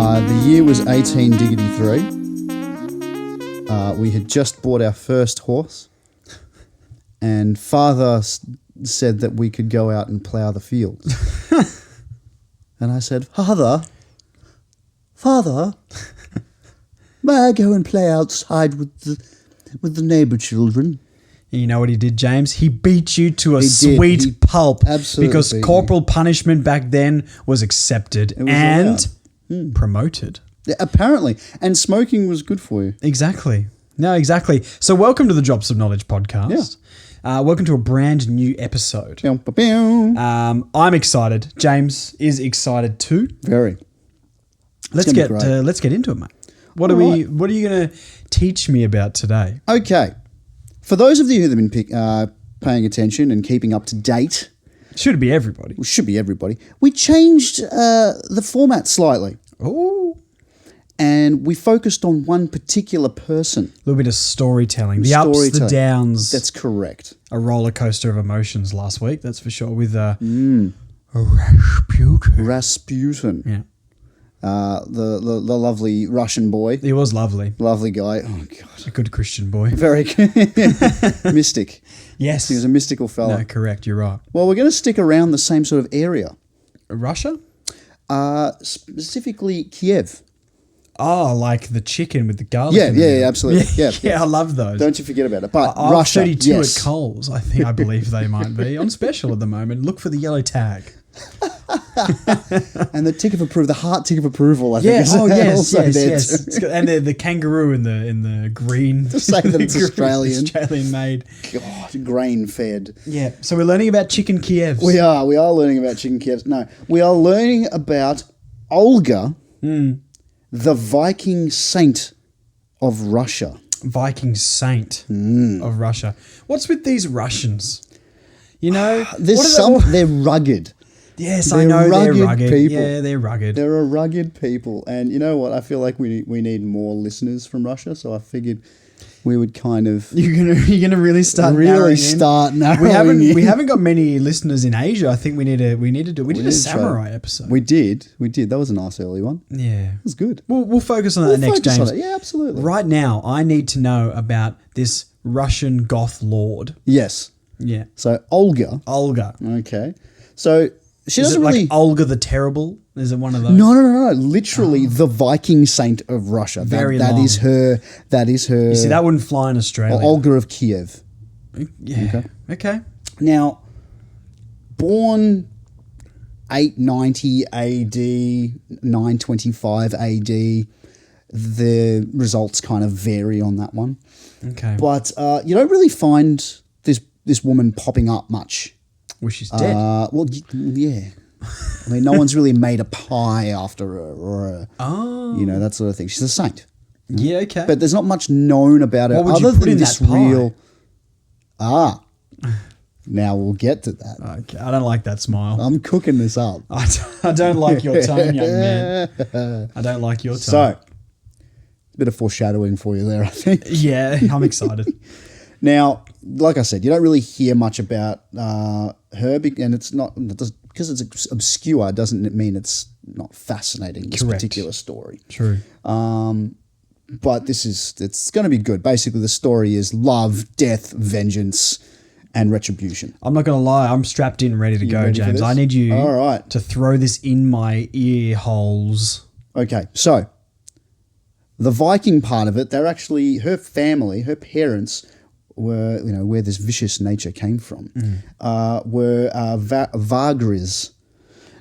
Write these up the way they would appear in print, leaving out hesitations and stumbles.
The year was 18 diggity 3. We had just bought our first horse, and Father said that we could go out and plough the fields. And I said, Father, may I go and play outside with the neighbour children? You know what he did, James? He beat you to a sweet pulp. Absolutely. Because corporal punishment back then was accepted and promoted. Yeah, apparently. And smoking was good for you. Exactly. No, exactly. So welcome to the Drops of Knowledge podcast. Yeah. Welcome to a brand new episode. I'm excited. James is excited too. Very. Let's get into it, mate. What are you going to teach me about today? Okay. For those of you who have been paying attention and keeping up to date. Should be everybody. Well, should be everybody. We changed the format slightly. Oh. And we focused on one particular person. A little bit of storytelling. The ups, the downs. That's correct. A roller coaster of emotions last week, that's for sure, with Rasputin. Rasputin. Yeah. The lovely Russian boy. He was lovely. Lovely guy. Oh, God. A good Christian boy. Very mystic. Yes. He was a mystical fella. No, correct. You're right. Well, we're going to stick around the same sort of area. Russia? Specifically Kiev. Oh, like the chicken with the garlic. Yeah, absolutely. Yeah, I love those. Don't you forget about it. But I'm Russia, 32 yes. at Coles. I believe they might be on special at the moment. Look for the yellow tag. And the tick of approval, the heart tick of approval, I think. Yes. And the kangaroo in the green. To say that it's Australian. Australian made. God, grain fed. Yeah. So we're learning about chicken Kievs. We are learning about chicken Kievs. No, we are learning about Olga, the Viking saint of Russia. Viking saint of Russia. What's with these Russians? You know, they're rugged. Yes, I know they're rugged. People. Yeah, they're rugged. They're a rugged people. And you know what? I feel like we need more listeners from Russia, so I figured we would kind of... You're gonna really start narrowing in. We haven't got many listeners in Asia. I think we did a samurai episode. We did. That was a nice early one. Yeah. It was good. We'll focus on that next, James. Yeah, absolutely. Right now, I need to know about this Russian goth lord. Yes. Yeah. So Olga. Okay. So she doesn't really... like Olga the Terrible? Is it one of those? No. Literally the Viking saint of Russia. That is her. You see, that wouldn't fly in Australia. Olga of Kiev. Yeah. Okay. Now, born 890 AD, 925 AD, the results kind of vary on that one. Okay. But you don't really find this woman popping up much. Well, she's dead. Well, yeah. I mean, no one's really made a pie after her or that sort of thing. She's a saint. Yeah, okay. But there's not much known about her other than this real... Now we'll get to that. Okay, I don't like that smile. I'm cooking this up. I don't like your tone, young man. I don't like your tone. So, a bit of foreshadowing for you there, I think. Yeah, I'm excited. Now, like I said, you don't really hear much about her, and it's not because it's obscure. Doesn't mean it's not fascinating. This particular story. True. But it's going to be good. Basically, the story is love, death, vengeance, and retribution. I'm not going to lie. I'm strapped in, ready to go, James. I need you to throw this in my ear holes. Okay, so the Viking part of it, they're actually her family, her parents were, where this vicious nature came from, were Vagris.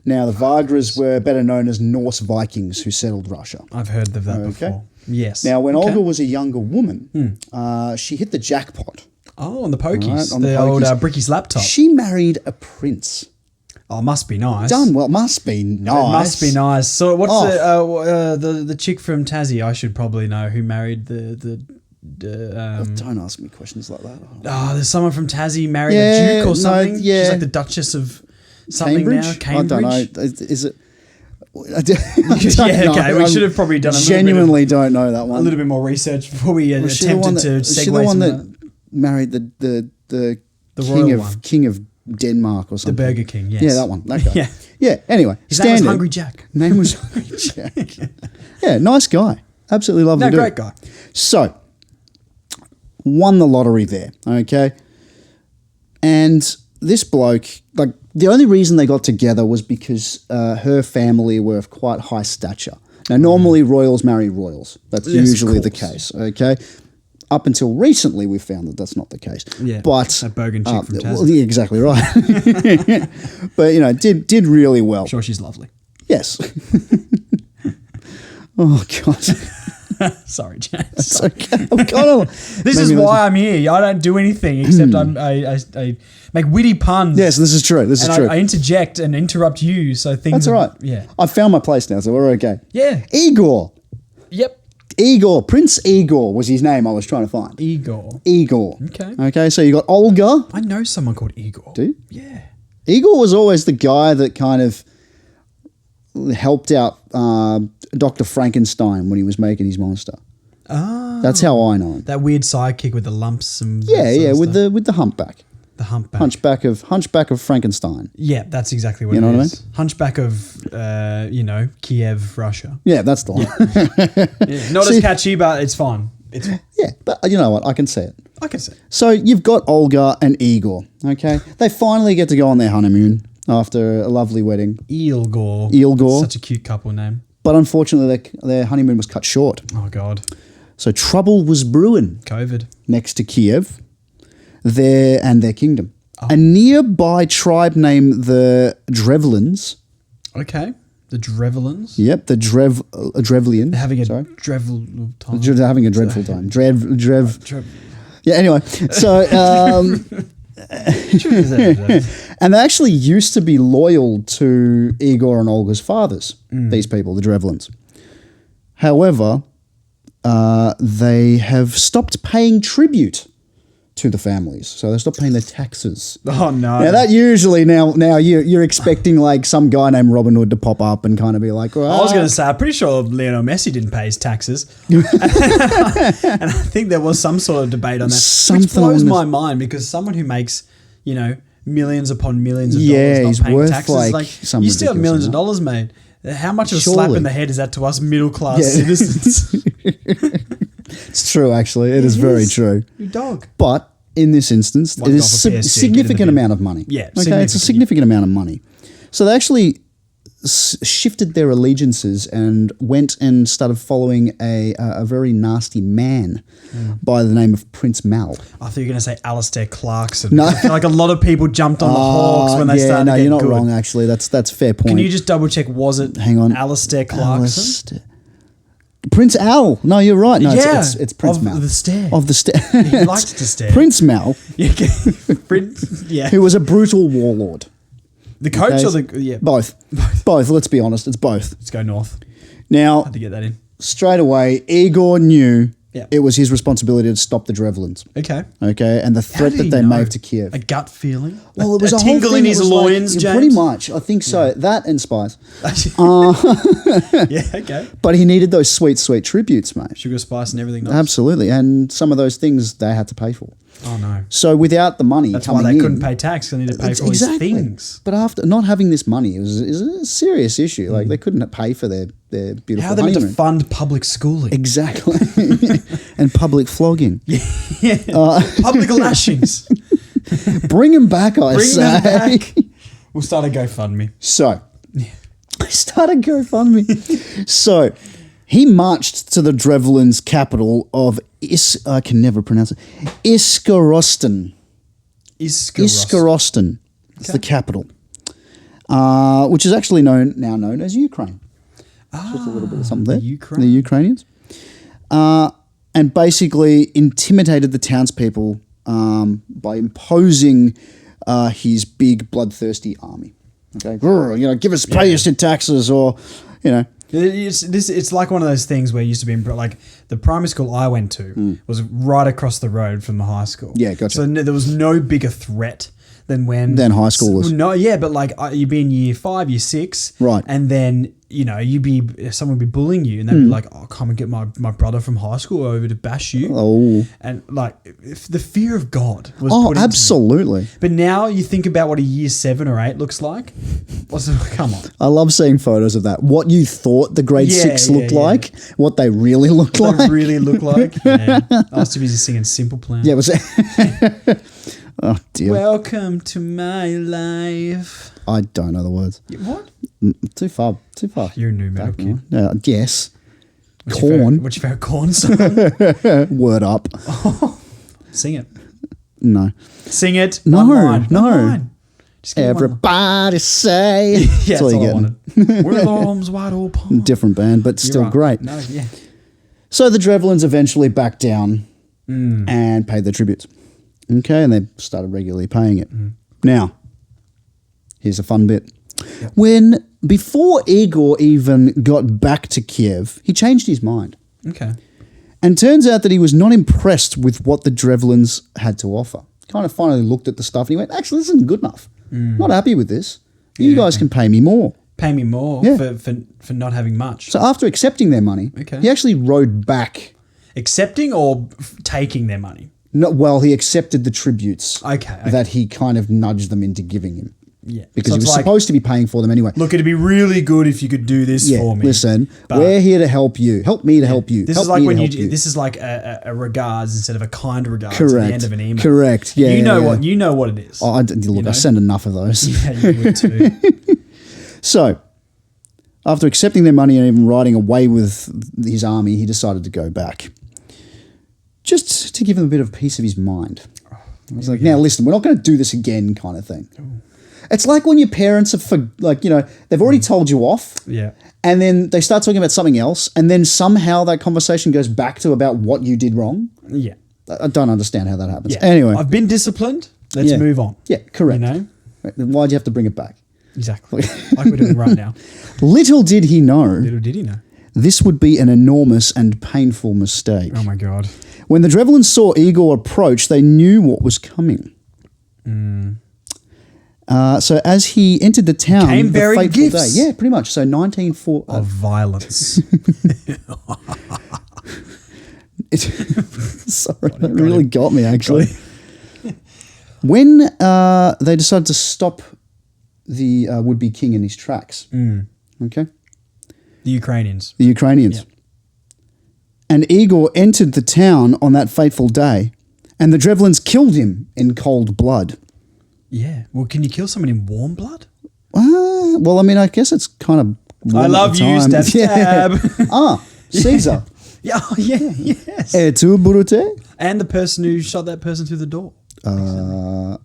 Now, the Vagris were better known as Norse Vikings who settled Russia. I've heard of that before. Yes. Now, when Olga was a younger woman, she hit the jackpot. Oh, on the pokies. Right, the old Bricky's laptop. She married a prince. Oh, must be nice. Done well. Must be nice. It must be nice. So what's the chick from Tassie? I should probably know who married the don't ask me questions like that. There's someone from Tassie married a duke or something. Yeah. She's like the Duchess of something now. Cambridge? I don't know. Is it? Okay. We should have probably done genuinely don't know that one. A little bit more research before we attempted to segue. Was she the one that married the king of Denmark or The something. Burger King, yes. Yeah, that one. That guy. Yeah. Yeah. Anyway, His name was Hungry Jack. Name was Hungry Jack. Yeah, nice guy. Absolutely lovely No, dude. great guy. So, won the lottery there, okay? And this bloke, like, the only reason they got together was because her family were of quite high stature. Now, normally royals marry royals. That's Yes, of usually the course. case, okay? Up until recently, we found that that's not the case. Yeah, but that Bogan chick from Tassie. well, yeah, exactly right. But did really well. I'm sure she's lovely. Yes. Oh God. Sorry, James. It's okay. I'm kind of. This is why I'm here. I don't do anything except I make witty puns. Yes, this is true. This is true. I interject and interrupt you, so things. That's all right. Yeah. I've found my place now, so we're okay. Yeah. Igor. Yep. Igor. Prince Igor was his name I was trying to find. Igor. Igor. Okay. Okay, so you got Olga. I know someone called Igor. Do you? Yeah. Igor was always the guy that kind of helped out Dr. Frankenstein when he was making his monster. Ah. That's how I know him. That weird sidekick with the lumps and Yeah, with the humpback. the humpback. Hunchback of Frankenstein. Yeah, that's exactly what You know it what I is. Hunchback of Kiev, Russia. Yeah, that's the one. Yeah. Not See- as catchy, but it's fine. It's fine. Yeah, but you know what? I can see it. I can say. So you've got Olga and Igor, okay? They finally get to go on their honeymoon after a lovely wedding. Ilgor. Ilgor. Such a cute couple name. But unfortunately, their honeymoon was cut short. Oh God. So trouble was brewing COVID. next to Kiev, their kingdom. A nearby tribe named the Drevlins. Okay. The Drevelins. Yep, the Drevlians. They're having a Sorry. Drevel time. They're having a dreadful time. Drev. Drev- Yeah, anyway. So, and they actually used to be loyal to Igor and Olga's fathers, these people, the Drevlins. However, they have stopped paying tribute to the families. So they stopped paying their taxes. Oh no. Now that usually now you're expecting like some guy named Robin Hood to pop up and kind of be like, I was going to say, I'm pretty sure Lionel Messi didn't pay his taxes. And I think there was some sort of debate on that. Something which blows on my mind because someone who makes, millions upon millions of Yeah, dollars he's not paying worth, taxes. like, some you still have ridiculous millions of amount. dollars made. How much of a slap Surely. in the head is that to us middle class Yeah. citizens? it's true, actually. It is very true. You dog. But in this instance, One it is golf for PSG, get in the significant bin. amount of money. Yeah, okay, it's a significant amount of money. So they actually shifted their allegiances and went and started following a very nasty man by the name of Prince Mal. I thought you were going to say Alistair Clarkson. No. I feel like a lot of people jumped on the Hawks when they started no, to get you're not good. wrong. Actually, that's a fair point. Can you just double check? Was it Hang on. Alistair Clarkson? Alistair- Prince Al. No, you're right. No, Yeah, it's Prince of Mal. the stair. Of the stair. He likes to stare. Prince Mal, Yeah, Prince, yeah. who was a brutal warlord. The coach Okay? or the yeah? Both. Both. Let's be honest. It's both. Let's go north. Now, Had to get that in. straight away, Igor knew Yeah. it was his responsibility to stop the Drevlins. Okay. Okay, and the How threat did that he they know? made to Kiev. A gut feeling. Well, it was a whole tingle thing. in It his was like- loins, yeah, James. pretty much. I think so. That and spice. Yeah. Okay. But he needed those sweet, sweet tributes, mate. Sugar, spice, and everything. Nice. Absolutely, and some of those things they had to pay for. Oh no. So without the money That's coming why they in, couldn't pay tax. They needed to pay for all these things. But after not having this money, it was a serious issue. Like they couldn't pay for their beautiful How are they meant to honeymoon. fund public schooling? Exactly, and public flogging. Yeah. Public lashings. Bring him back, I Bring say. them back. We'll start a GoFundMe. So, I started GoFundMe. So, he marched to the Drevlins' capital of I can never pronounce it. Iskarostan. Iskarostan. It's the capital, which is actually now known as Ukraine. Just a little bit of something there. Ukraine. The Ukrainians. And basically intimidated the townspeople by imposing his big bloodthirsty army. Okay, give us, pay us your taxes, or It's like one of those things where it used to be like the primary school I went to was right across the road from the high school. Yeah, gotcha. So there was no bigger threat than when Than high schoolers. No, yeah, but like you'd be in year 5, year 6, Right. and then someone would be bullying you, and they'd be like, "Oh, come and get my brother from high school over to bash you." Oh. And like if the fear of God was Oh, put into me. absolutely. But now you think about what a year 7 or 8 looks like. Come on. I love seeing photos of that. What you thought the grade 6 looked like, what they really looked like. They really look like. Yeah. I was too busy singing Simple Plan. Yeah, it was. Oh, dear. Welcome to my life. I don't know the words. What? Too far. You're a new metal kid. Yes. What's Corn. What's your favorite Corn song? Word up. Sing it. No. Sing it. No, One line. no. One line. Just give me one line. Everybody say. Yeah, that's all I wanted. With arms wide open. Different band, but still right. great. No, yeah. So the Drevlins eventually backed down and paid their tributes. Okay, and they started regularly paying it. Now, here's a fun bit. Yep. Before Igor even got back to Kiev, he changed his mind. Okay. And turns out that he was not impressed with what the Drevlins had to offer. Kind of finally looked at the stuff and he went, actually, this isn't good enough. Not happy with this. You guys can pay me more. Pay me more Yeah. for not having much. So after accepting their money, he actually rode back. Accepting or taking their money? No, well, he accepted the tributes Okay. that he kind of nudged them into giving him. Yeah. Because So he it's was supposed to be paying for them anyway. Look, it'd be really good if you could do this for me. Listen, But- we're here to help you. Help me to help you. This help is like me when to you help you. this is like a regards instead of a kind regards Correct. at the end of an email. Correct. Yeah. You know yeah. what it is. Oh, look, I send enough of those. Yeah, you would too. So, after accepting their money and even riding away with his army, he decided to go back. Just to give him a bit of peace of his mind. I was like, now listen, we're not going to do this again kind of thing. Ooh. It's like when your parents are, they've already told you off. Yeah. And then they start talking about something else. And then somehow that conversation goes back to about what you did wrong. Yeah. I don't understand how that happens. Yeah. Anyway. I've been disciplined. Let's move on. Yeah, correct. You know? Right, then why'd you have to bring it back? Exactly. Like we're doing right now. Little did he know. Little did he know. This would be an enormous and painful mistake. Oh my God. When the Drevlins saw Igor approach, they knew what was coming. So as he entered the town, Came bearing gifts. Day, yeah, pretty much. So 1940 Of violence. Sorry, that really got me actually. When they decided to stop the would-be king in his tracks, okay, The Ukrainians. the Ukrainians. Yeah. And Igor entered the town on that fateful day, and the Drevlins killed him in cold blood. Yeah. Well, can you kill someone in warm blood? Well, I mean, I guess it's kind of. I love you, stab, stab. Caesar. Yeah, oh, yeah, yes. Et tu, Brute? And the person who shot that person through the door. Oh.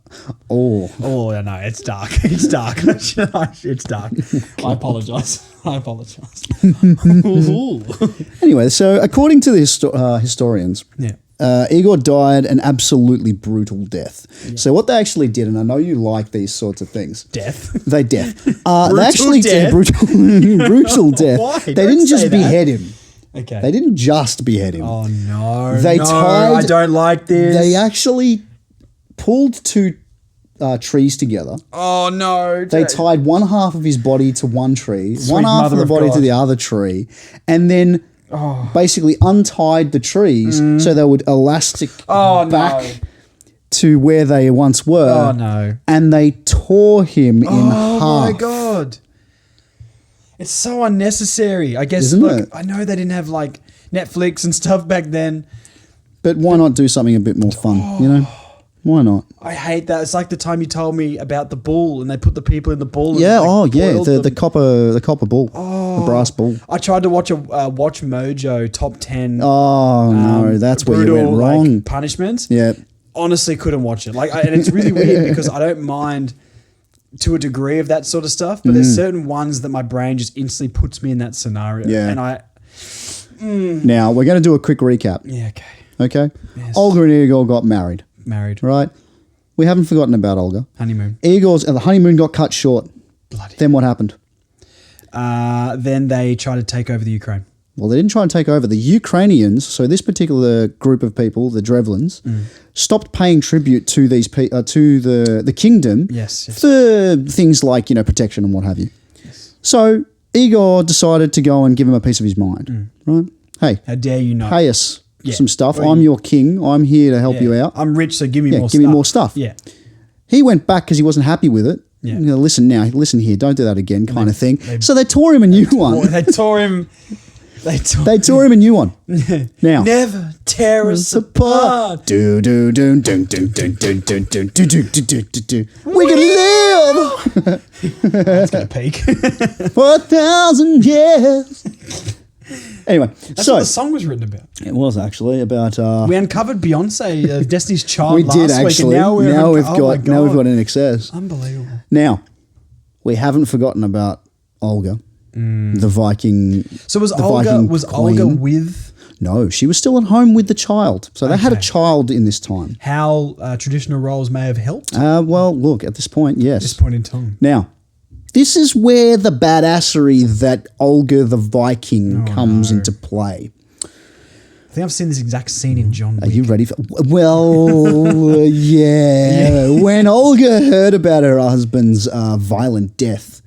Oh, no, it's dark. It's dark. It's dark. I apologize. Anyway, so according to the historians, Igor died an absolutely brutal death. Yeah. So what they actually did, and I know you like these sorts of things. Death. They they actually did brutal death. Why? They didn't just behead him. Okay. They didn't just behead him. Oh, no. They tied. I don't like this. They actually pulled two trees together. Oh, no. They tied one half of his body to one tree, Sweet one half of the body to the other tree, and then basically untied the trees so they would elastic back to where they once were. Oh, no. And they tore him in half. Oh, my God. It's so unnecessary. I guess, Isn't it? I know they didn't have like Netflix and stuff back then. But why not do something a bit more fun, you know? Why not? I hate that. It's like the time you told me about the bull and they put the people in the bull. Yeah, and the copper bull, the brass bull. I tried to watch a Watch Mojo top 10. Oh, no, that's where you went wrong. Like, punishments. Yeah. Honestly, couldn't watch it. And it's really weird because I don't mind to a degree of that sort of stuff, but there's certain ones that my brain just instantly puts me in that scenario. Yeah. And Now, we're going to do a quick recap. Yeah, okay. Okay? Yes. Olga and Igor got married. Right? We haven't forgotten about Olga. Honeymoon. The honeymoon got cut short. Bloody. Then what happened? Then they tried to take over the Ukraine. Well, they didn't try and take over. The Ukrainians, so this particular group of people, the Drevlins, stopped paying tribute to these to the kingdom for things like, protection and what have you. Yes. So Igor decided to go and give him a piece of his mind. Right? Hey, how dare you not pay us some stuff? I'm your king. I'm here to help you out. I'm rich, so give me more stuff. Give me more stuff. Yeah. He went back because he wasn't happy with it. Yeah. Listen here, don't do that again, kind of thing. So they tore him a new one. They tore him. They tore him a new one. Now, never tear us apart. Do do do do do do do do do do do do do do. We can live. That's gonna peak. For 1,000 years. Anyway, that's what the song was written about. It was actually about. We uncovered Beyonce, Destiny's Child. We did actually. Week, and now we've got in excess. Unbelievable. Now, we haven't forgotten about Olga. The Viking. So was Olga with? No, she was still at home with the child. So they had a child in this time. How traditional roles may have helped? Well, look, at this point, yes. At this point in time. Now, this is where the badassery that Olga the Viking comes into play. I think I've seen this exact scene in John Wick. Are you ready for... Well, yeah. When Olga heard about her husband's violent death...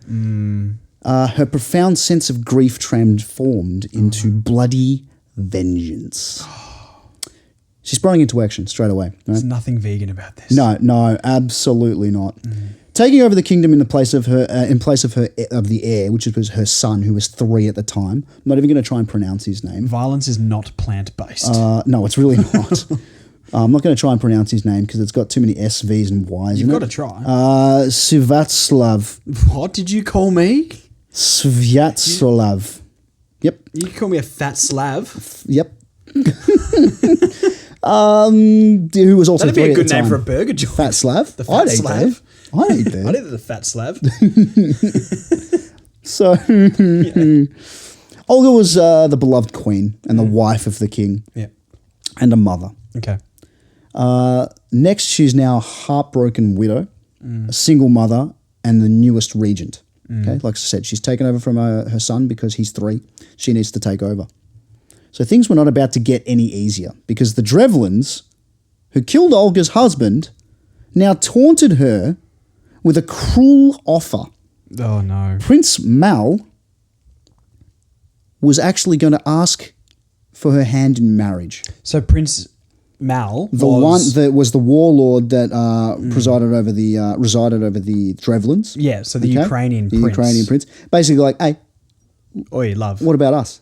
her profound sense of grief transformed into bloody vengeance. She sprang into action straight away. Right? There's nothing vegan about this. No, absolutely not. Taking over the kingdom in place of the heir, which was her son, who was 3 at the time. I'm not even going to try and pronounce his name. Violence is not plant-based. No, it's really not. I'm not going to try and pronounce his name because it's got too many S, V's and Y's. You've got to try. Sviatoslav. What did you call me? Sviatoslav. Yep. You can call me a fat Slav. Yep. Who was also That'd be a good name for a burger joint. Fat Slav. The Fat Slav. I'd eat that. I'd eat the Fat Slav. So, Olga was the beloved queen and the wife of the king. Yeah. And a mother. Okay. Next, she's now a heartbroken widow, a single mother, and the newest regent. Okay, like I said, she's taken over from her son because he's 3. She needs to take over. So things were not about to get any easier because the Drevlins, who killed Olga's husband, now taunted her with a cruel offer. Oh, no. Prince Mal was actually going to ask for her hand in marriage. So Prince Mal was the warlord that resided over the Drevlins. Yeah, so the Ukrainian prince. Basically like, hey, oi, love. What about us?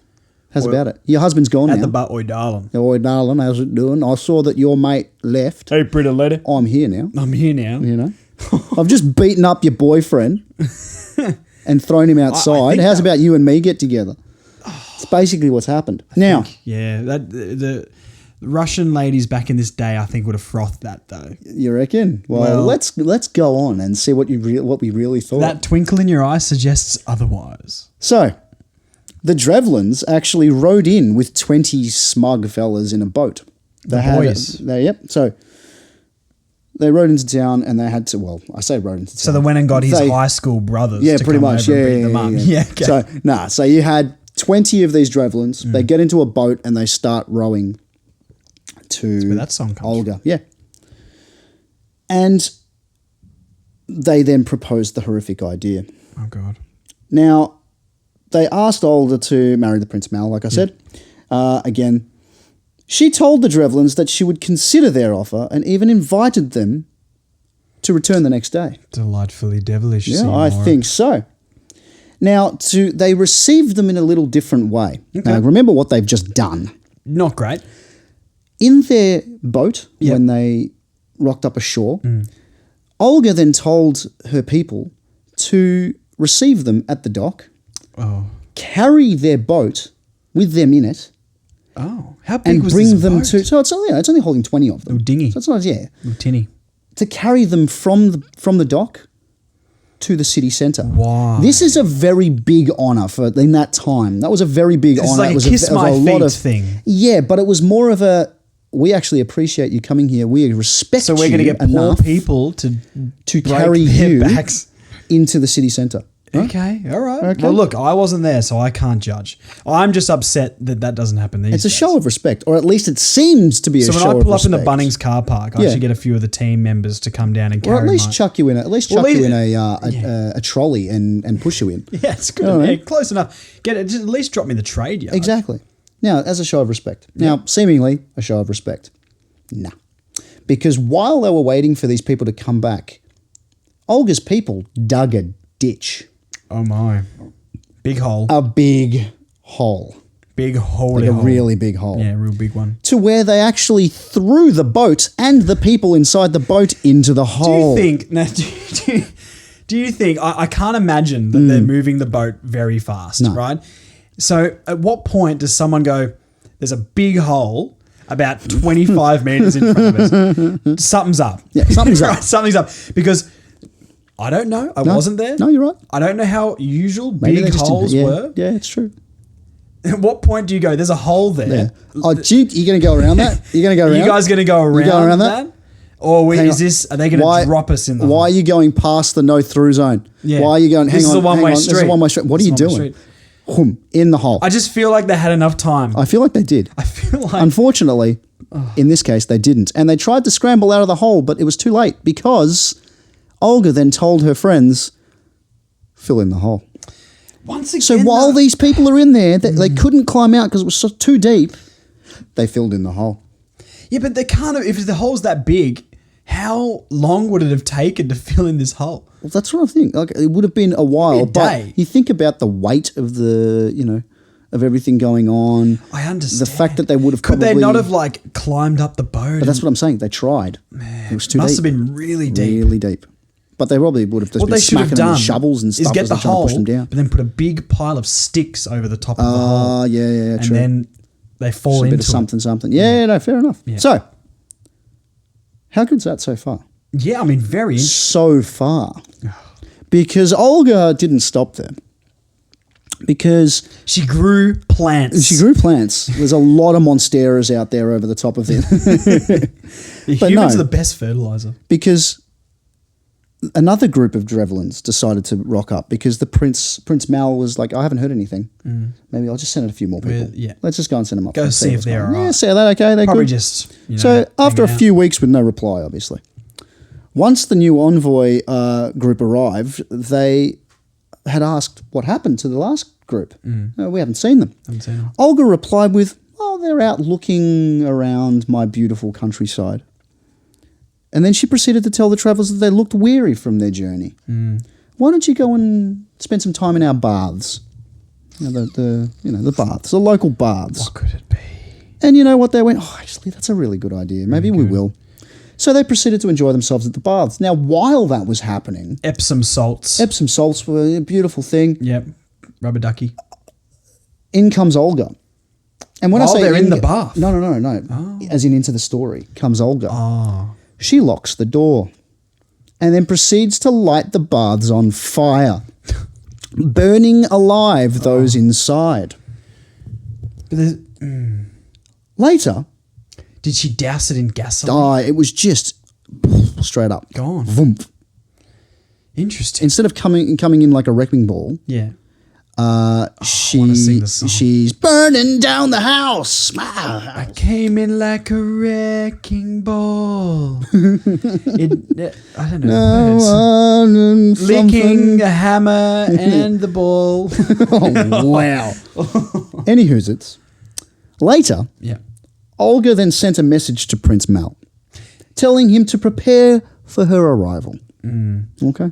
How's about it? Your husband's gone at now. the butt, oi, darling. Oi, darling, how's it doing? I saw that your mate left. Hey, pretty lady. I'm here now. You know? I've just beaten up your boyfriend and thrown him outside. How's about you and me get together? It's basically what's happened. The Russian ladies back in this day, I think, would have frothed that though. You reckon? Well, let's go on and see what we really thought. That twinkle in your eye suggests otherwise. So, the Drevlins actually rode in with 20 smug fellas in a boat. So they rode into town and they had to. Well, I say rode into town. So they went and got his high school brothers. Yeah, to pretty come much. Over and beat them up. Okay. So you had 20 of these Drevlins. They get into a boat and they start rowing to That's where that song comes Olga. from. Yeah. And they then proposed the horrific idea. Oh, God. Now, they asked Olga to marry the Prince Mal, like I said. Again, she told the Drevlins that she would consider their offer and even invited them to return the next day. Delightfully devilish. Yeah, I think so. Now, they received them in a little different way. Okay. Now, remember what they've just done. Not great. In their boat, when they rocked up ashore, Olga then told her people to receive them at the dock, carry their boat with them in it, how big was bring this them boat? to. So it's only holding 20 of them. Little dinghy. So it's not Little tinny. to carry them from the dock to the city centre. Wow. This is a very big honour in that time. That was a very big honour. It's like a kiss my feet thing. Yeah, but it was more of a, we actually appreciate you coming here. We respect you. So we're going to get poor people to carry you backs into the city centre. Okay, all right. Okay. Well, look, I wasn't there, so I can't judge. I'm just upset that doesn't happen these It's a days. show of respect, or at least it seems to be a show of respect. So when I pull up in the Bunnings car park, I actually get a few of the team members to come down and carry Or at least chuck you in a a trolley and push you in. Yeah, it's good. Yeah, close enough. Just at least drop me the trade yard. Exactly. Now, as a show of respect. Now, seemingly a show of respect. Nah. Because while they were waiting for these people to come back, Olga's people dug a ditch. Oh my. Big hole. A big hole. Big hole. Like a really big hole. Yeah, real big one. To where they actually threw the boat and the people inside the boat into the hole. Do you think, I can't imagine that they're moving the boat very fast, right? So at what point does someone go, there's a big hole about 25 meters in front of us. Something's up. Yeah, something's up. Something's up. Because I don't know. I wasn't there. No, you're right. I don't know how usual Maybe big holes were. Yeah, it's true. At what point do you go, there's a hole there? Yeah. Oh, you're going to go around that? You're going to go around? You guys going to go around that? Or are they going to drop us in the hole? Why are you going past the no-through zone? Yeah. Why are you going, hang on, This is a one-way street. This is a one-way street. What are you doing? In the hole. I just feel like they had enough time. I feel like they did. I feel like... Unfortunately, in this case, they didn't. And they tried to scramble out of the hole, but it was too late because Olga then told her friends, fill in the hole. Once again, so while these people are in there, they couldn't climb out because it was too deep, they filled in the hole. Yeah, but they can't... If the hole's that big, how long would it have taken to fill in this hole? Well, that's what I think. Like, it would have been a while. A day. But you think about the weight of of everything going on. I understand. The fact that they would have Could they not have climbed up the boat? But that's what I'm saying. They tried. Man, it was too deep. Must have been really deep. Really deep. But they probably would have just been smacking them with shovels and stuff as they trying to push them down. But then put a big pile of sticks over the top of the hole. Yeah, true. And then they fall into a bit of something. Yeah, no, fair enough. Yeah. So, how good's that so far? Yeah, I mean, very interesting. So far. Because Olga didn't stop there. Because she grew plants. There's a lot of monsteras out there over the top of it. Humans are the best fertilizer. Because another group of Drevlins decided to rock up because the Prince Mal was like, I haven't heard anything. Maybe I'll just send a few more people. Let's just go and send them up. Go see if they're all right. Yeah, see that okay? They're probably good. Just, so after a few weeks with no reply, obviously. Once the new envoy group arrived, they had asked what happened to the last group. We haven't seen them. Olga replied with, oh, they're out looking around my beautiful countryside. And then she proceeded to tell the travellers that they looked weary from their journey. Why don't you go and spend some time in our baths? The baths, the local baths. What could it be? And you know what? They went, oh, actually, that's a really good idea. Maybe we will. So they proceeded to enjoy themselves at the baths. Now, while that was happening... Epsom salts. Epsom salts were a beautiful thing. Yep. Rubber ducky. In comes Olga. And when I say they're in the bath. No. Oh. As in into the story comes Olga. Oh. She locks the door and then proceeds to light the baths on fire, burning alive those inside. But later... Did she douse it in gasoline? It was just straight up. Gone. Voomp. Interesting. Instead of coming in like a wrecking ball, she's burning down the house. I came in like a wrecking ball. I don't know. Licking a hammer and the ball. Oh, wow. Anywho's, later, Olga then sent a message to Prince Mal, telling him to prepare for her arrival. Okay?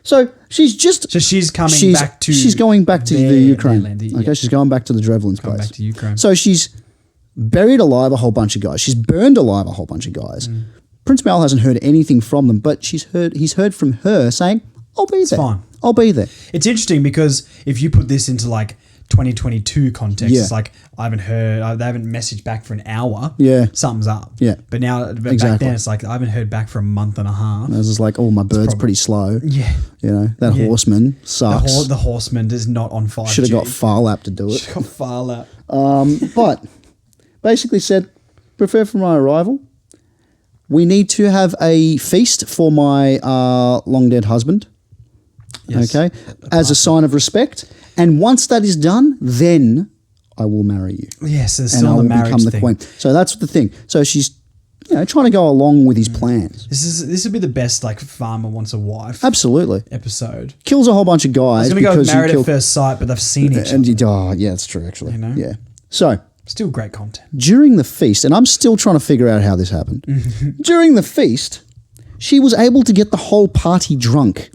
So she's back to... She's going back to the Ukraine. Okay, she's going back to the Drevlin's place. Back to Ukraine. So she's buried alive a whole bunch of guys. She's burned alive a whole bunch of guys. Prince Mal hasn't heard anything from them, but he's heard from her saying, I'll be there. It's fine. I'll be there. It's interesting because if you put this into like 2022 context, it's like I haven't heard, they haven't messaged back for an hour. Yeah. Something's up. Yeah. But now, back then, it's like I haven't heard back for a month and a half. I was just like, oh, my bird's pretty slow. Yeah. You know, that horseman sucks. The horseman is not on 5G. Should have got Farlap to do it. Should have got Farlap. But basically said, prepare for my arrival. We need to have a feast for my long dead husband. Yes. Okay, as a sign of respect. And once that is done, then I will marry you. Yes, there's And still I the will marriage become the thing. queen. So that's the thing. So she's trying to go along with his plans. This would be the best like farmer wants a wife Absolutely. episode. Kills a whole bunch of guys. I was going to go because married you at first sight, but they've seen each and other. yeah, that's true actually. You know? Yeah. So Still great content. during the feast, and I'm still trying to figure out how this happened. During the feast, she was able to get the whole party drunk.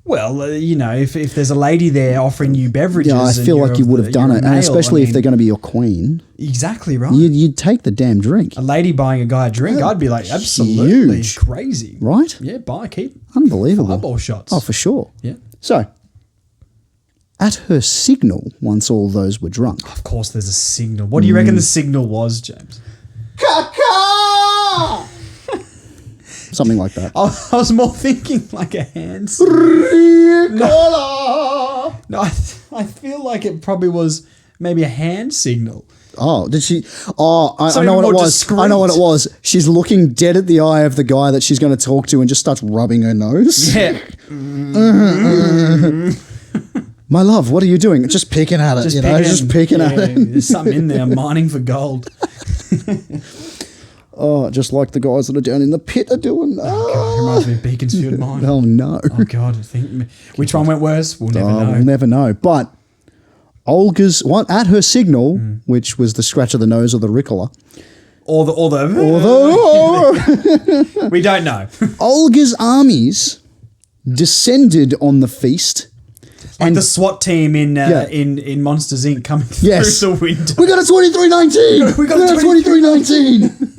Well, if there's a lady there offering you beverages, Yeah, I and feel you're like you of would the- have done you're it, a and male, especially I if mean, they're going to be your queen. exactly right. You'd take the damn drink, A lady buying a guy a drink, I'd be like, absolutely huge. crazy. right? Yeah, keep Unbelievable. eyeball shots. Oh, for sure. Yeah. So, at her signal, once all those were drunk, Of course, there's a signal. What do you reckon the signal was, James? something like that. I was more thinking like a hand signal. No, I feel like it probably was maybe a hand signal. Oh, did she? Oh, I Something know what it more was. discreet. I know what it was. She's looking dead at the eye of the guy that she's going to talk to and just starts rubbing her nose. Yeah. My love, what are you doing? Just picking at it, just picking at it. There's something in there mining for gold. Oh, just like the guys that are down in the pit are doing. God, it reminds me of Beaconsfield Mine. Oh, no. Oh, God. Which one went worse? We'll never know. We'll never know. But at her signal, which was the scratch of the nose or the Ricola, we don't know. Olga's armies descended on the feast. Like the SWAT team in Yeah. in Monsters Inc. coming Yes. through the window. We got a 2319! We got a 2319!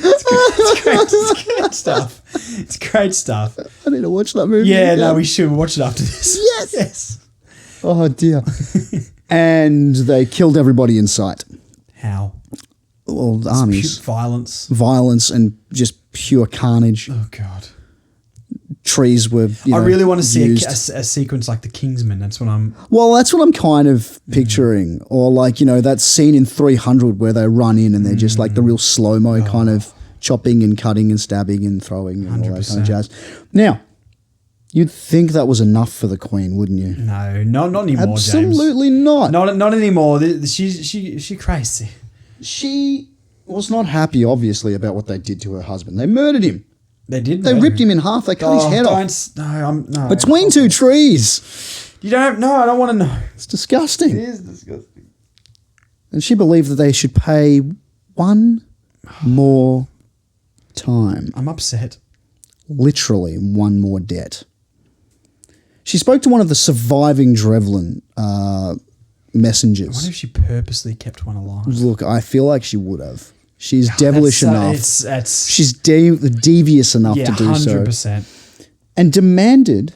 It's great stuff. It's great stuff. I need to watch that movie. Yeah, again. no, we should watch it after this. Yes. Yes. Oh, dear. And they killed everybody in sight. How? Well, the armies. Violence. Violence and just pure carnage. Oh, God. Trees were. I really want to see used. a sequence like The Kingsman. That's what I'm. Well, that's what I'm kind of picturing. Or like, that scene in 300 where they run in and they're just like the real slow-mo kind of chopping and cutting and stabbing and throwing and all that kind of 100%. jazz. Now, you'd think that was enough for the Queen, wouldn't you? No, not anymore, Absolutely James. not. Not anymore. She crazy. She was not happy, obviously, about what they did to her husband. They murdered him. They did. They ripped him in half. They cut his head off. No. Between two trees. You don't know. I don't want to know. It's disgusting. It is disgusting. And she believed that they should pay one more time. I'm upset. Literally one more debt. She spoke to one of the surviving Drevlin I messengers. wonder if she purposely kept one alive. Look, I feel like she would have. She's devilish enough. That's She's devious enough yeah, to do so. 100%. And demanded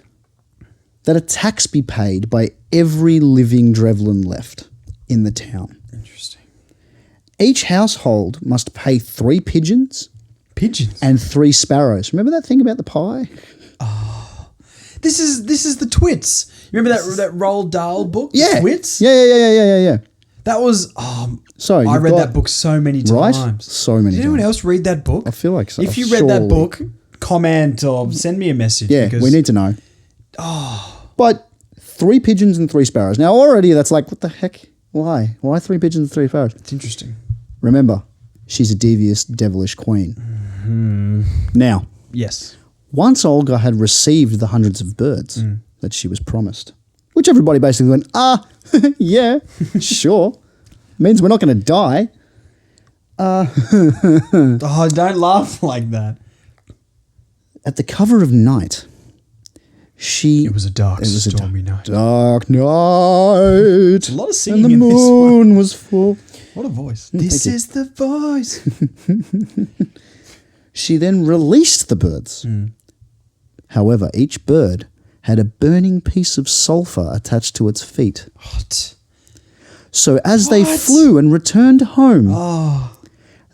that a tax be paid by every living Drevlin left in the town. Interesting. Each household must pay 3 pigeons Pigeons. and 3 sparrows. Remember that thing about the pie? This is the Twits. You remember that Roald Dahl book? Yeah. The Twits. Yeah. That was. So I you've read got- that book so many Right? times. So many Did anyone times. else read that book? I feel like so. If you read that surely. book, comment or send me a message. Yeah, because we need to know. But 3 pigeons and 3 sparrows. Now already that's like, what the heck? Why? Why 3 pigeons and 3 sparrows? It's interesting. Remember, she's a devious, devilish queen. Now, Yes. once Olga had received the hundreds of birds that she was promised, which everybody basically went, yeah, sure. Means we're not going to die. Oh, don't laugh like that. At the cover of night, It was a dark, stormy night. dark night. A lot of singing and the in this one. moon was full. What a voice. This you. is the voice. She then released the birds. However, each bird had a burning piece of sulfur attached to its feet. What? So as they What? flew and returned home, Oh,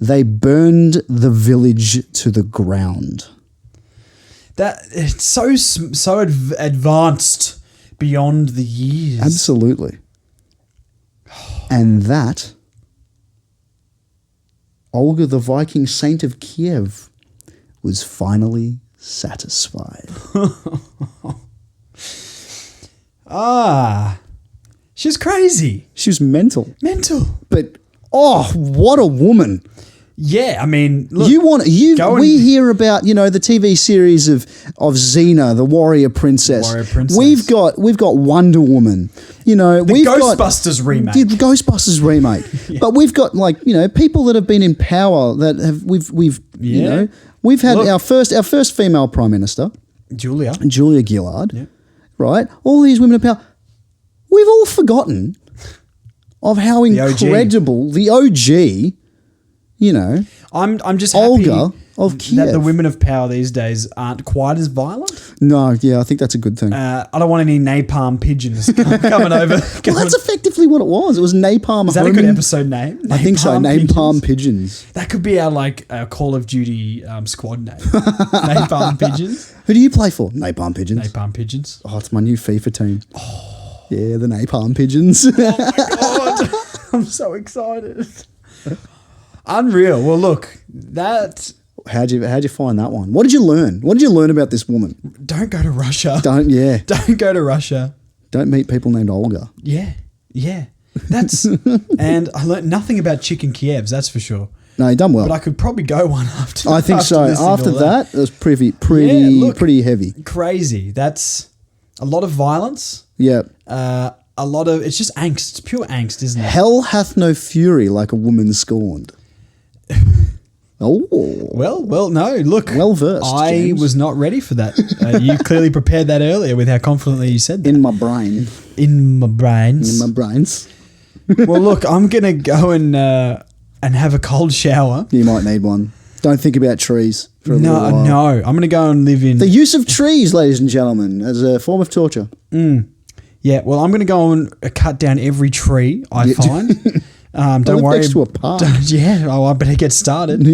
they burned the village to the ground. that it's so advanced beyond the years. Absolutely. And that, Olga the Viking Saint of Kiev, was finally satisfied. She's crazy. She was mental. Mental. But, oh, what a woman. Yeah, I mean, look. We hear about, the TV series of Xena, the warrior princess. Warrior princess. We've got Wonder Woman. We've Ghostbusters remake. The Ghostbusters remake. Yeah. But we've got people that have been in power that have we've had our first female prime minister, Julia Gillard. Yeah. Right? All these women in power. We've all forgotten of how incredible the OG I'm just happy Olga of Kiev. that the women of power these days aren't quite as violent. No, yeah, I think that's a good thing. I don't want any napalm pigeons coming over. Well, that's effectively what it was. It was napalm. Is that a good episode name? I think so. Napalm pigeons. That could be our Call of Duty squad name. Napalm pigeons. Who do you play for? Napalm pigeons. Napalm pigeons. Oh, it's my new FIFA team. Oh, yeah, the napalm pigeons. Oh my god, I'm so excited. Unreal. Well, look, that. How'd you find that one? What did you learn? What did you learn about this woman? Don't go to Russia. Don't go to Russia. Don't meet people named Olga. Yeah. That's and I learned nothing about chicken Kievs. That's for sure. No, you done well. But I could probably go one after. I think so. After that, it was pretty heavy. Crazy. That's a lot of violence. Yeah. A lot of it's just angst. It's pure angst, isn't it? Hell hath no fury like a woman scorned. Oh. Well, no. Look, well versed. I James. was not ready for that. You clearly prepared that earlier with how confidently you said that. In my brain. In my brains. In my brains. Well, look, I'm gonna go and have a cold shower. You might need one. Don't think about trees for a little while. No. I'm gonna go and live in the use of trees, ladies and gentlemen, as a form of torture. Yeah. Well, I'm gonna go and cut down every tree I find. Don't worry. Next to a park. I better get started.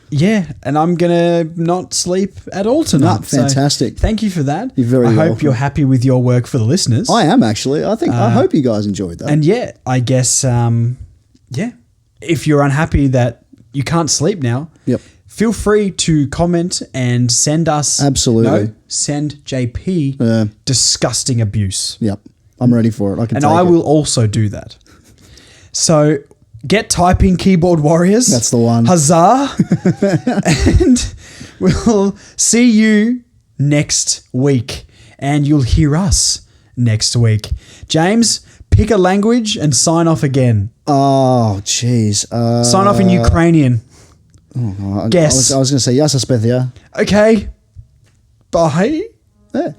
Yeah. And I'm gonna not sleep at all tonight. Fantastic. So thank you for that. You're very welcome. I hope you're happy with your work for the listeners. I am actually. I hope you guys enjoyed that. And I guess if you're unhappy that you can't sleep now, feel free to comment and send us send JP disgusting abuse. Yep. I'm ready for it. I will also do that. So get typing, keyboard warriors. That's the one. Huzzah. And we'll see you next week. And you'll hear us next week. James, pick a language and sign off again. Oh, jeez. Sign off in Ukrainian. Guess. I was going to say, yasa specia. Okay. Bye. Yeah.